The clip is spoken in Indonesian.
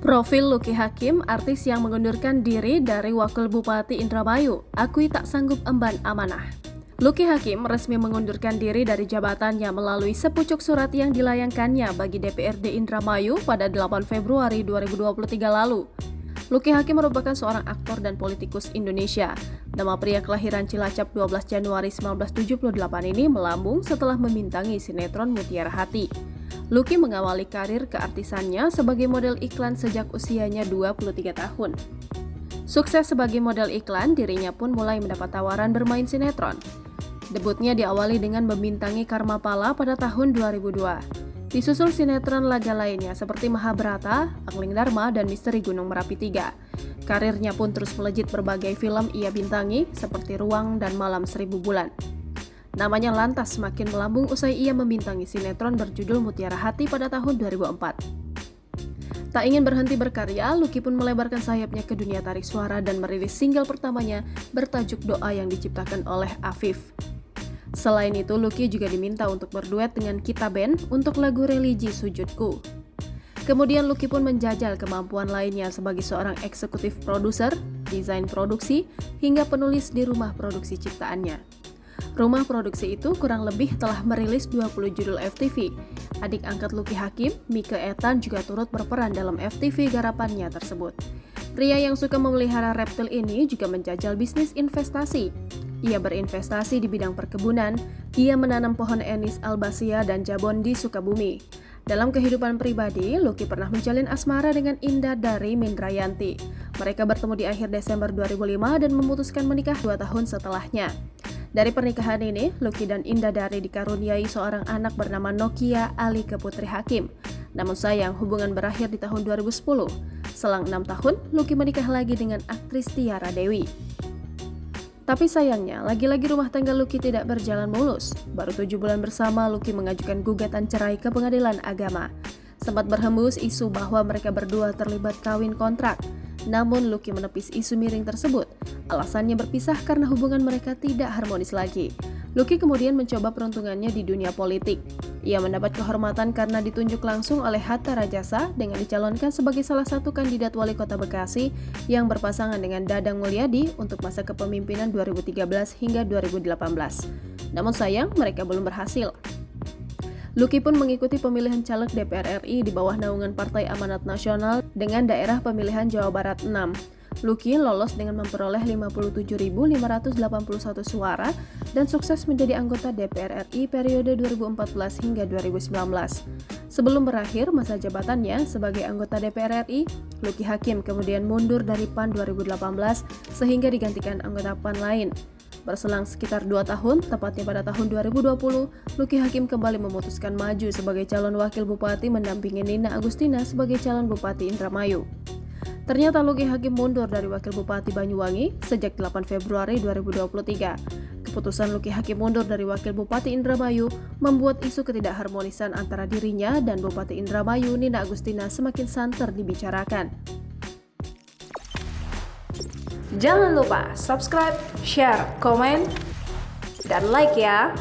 Profil Lucky Hakim, artis yang mengundurkan diri dari Wakil Bupati Indramayu, akui tak sanggup emban amanah. Lucky Hakim resmi mengundurkan diri dari jabatannya melalui sepucuk surat yang dilayangkannya bagi DPRD Indramayu pada 8 Februari 2023 lalu. Lucky Hakim merupakan seorang aktor dan politikus Indonesia. Nama pria kelahiran Cilacap 12 Januari 1978 ini melambung setelah membintangi sinetron Mutiara Hati. Lucky mengawali karir keartisannya sebagai model iklan sejak usianya 23 tahun. Sukses sebagai model iklan, dirinya pun mulai mendapat tawaran bermain sinetron. Debutnya diawali dengan membintangi Karma Pala pada tahun 2002. Disusul sinetron laga lainnya seperti Mahabharata, Angling Dharma, dan Misteri Gunung Merapi 3. Karirnya pun terus melejit berbagai film ia bintangi seperti Ruang dan Malam Seribu Bulan. Namanya lantas semakin melambung usai ia membintangi sinetron berjudul Mutiara Hati pada tahun 2004. Tak ingin berhenti berkarya, Lucky pun melebarkan sayapnya ke dunia tarik suara dan merilis single pertamanya bertajuk Doa yang diciptakan oleh Afif. Selain itu, Lucky juga diminta untuk berduet dengan Kita Band untuk lagu religi Sujudku. Kemudian Lucky pun menjajal kemampuan lainnya sebagai seorang eksekutif produser, desain produksi, hingga penulis di rumah produksi ciptaannya. Rumah produksi itu kurang lebih telah merilis 20 judul FTV. Adik angkat Lucky Hakim, Mike Ethan, juga turut berperan dalam FTV garapannya tersebut. Pria yang suka memelihara reptil ini juga menjajal bisnis investasi. Ia berinvestasi di bidang perkebunan, ia menanam pohon Anis albacea dan jabon di Sukabumi. Dalam kehidupan pribadi, Lucky pernah menjalin asmara dengan Indah Dari Mindrayanti. Mereka bertemu di akhir Desember 2005 dan memutuskan menikah 2 tahun setelahnya. Dari pernikahan ini, Lucky dan Indah Dari dikaruniai seorang anak bernama Nokia Alike Putri Hakim. Namun sayang, hubungan berakhir di tahun 2010. Selang 6 tahun, Lucky menikah lagi dengan aktris Tiara Dewi. Tapi sayangnya, lagi-lagi rumah tangga Lucky tidak berjalan mulus. Baru 7 bulan bersama, Lucky mengajukan gugatan cerai ke Pengadilan Agama. Sempat berhembus isu bahwa mereka berdua terlibat kawin kontrak. Namun Lucky menepis isu miring tersebut. Alasannya berpisah karena hubungan mereka tidak harmonis lagi. Lucky kemudian mencoba peruntungannya di dunia politik. Ia mendapat kehormatan karena ditunjuk langsung oleh Hatta Rajasa dengan dicalonkan sebagai salah satu kandidat wali kota Bekasi yang berpasangan dengan Dadang Mulyadi untuk masa kepemimpinan 2013 hingga 2018. Namun sayang, mereka belum berhasil. Lucky pun mengikuti pemilihan caleg DPR RI di bawah naungan Partai Amanat Nasional dengan daerah pemilihan Jawa Barat 6. Lucky lolos dengan memperoleh 57.581 suara dan sukses menjadi anggota DPR RI periode 2014 hingga 2019. Sebelum berakhir masa jabatannya sebagai anggota DPR RI, Lucky Hakim kemudian mundur dari PAN 2018 sehingga digantikan anggota PAN lain. Berselang sekitar 2 tahun, tepatnya pada tahun 2020, Lucky Hakim kembali memutuskan maju sebagai calon wakil bupati mendampingi Nina Agustina sebagai calon bupati Indramayu. Ternyata Lucky Hakim mundur dari wakil bupati Banyuwangi sejak 8 Februari 2023. Keputusan Lucky Hakim mundur dari wakil bupati Indramayu membuat isu ketidakharmonisan antara dirinya dan Bupati Indramayu Nina Agustina semakin santer dibicarakan. Jangan lupa subscribe, share, komen, dan like ya!